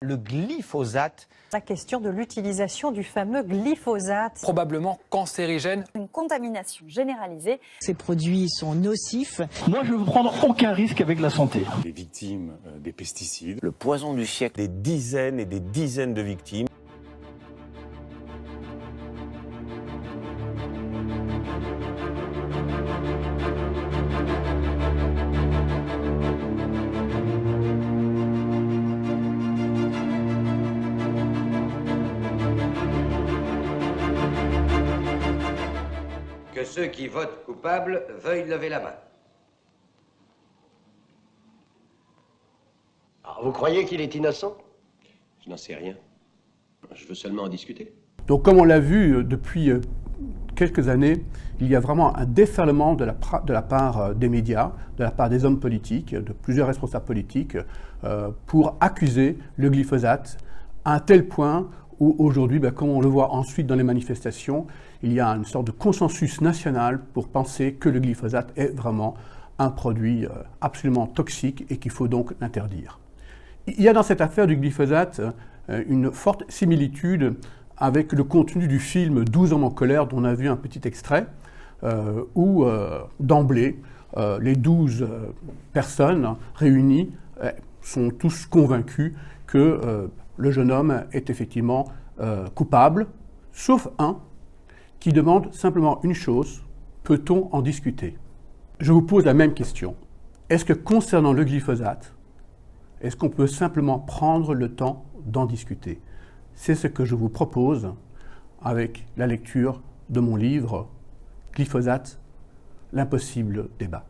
Le glyphosate. La question de l'utilisation du fameux glyphosate. Probablement cancérigène. Une contamination généralisée. Ces produits sont nocifs. Moi, je ne veux prendre aucun risque avec la santé. Les victimes des pesticides. Le poison du siècle. Des dizaines et des dizaines de victimes. Que ceux qui votent coupables veuillent lever la main. Alors, vous croyez qu'il est innocent? Je n'en sais rien. Je veux seulement en discuter. Donc comme on l'a vu depuis quelques années, il y a vraiment un déferlement de la part des médias, de la part des hommes politiques, de plusieurs responsables politiques, pour accuser le glyphosate à un tel point où aujourd'hui, comme on le voit ensuite dans les manifestations, il y a une sorte de consensus national pour penser que le glyphosate est vraiment un produit absolument toxique et qu'il faut donc l'interdire. Il y a dans cette affaire du glyphosate une forte similitude avec le contenu du film 12 hommes en colère dont on a vu un petit extrait, où d'emblée, les 12 personnes réunies sont tous convaincus que le jeune homme est effectivement coupable, sauf un qui demande simplement une chose: peut-on en discuter? Je vous pose la même question. Est-ce que concernant le glyphosate, est-ce qu'on peut simplement prendre le temps d'en discuter? C'est ce que je vous propose avec la lecture de mon livre Glyphosate, l'impossible débat.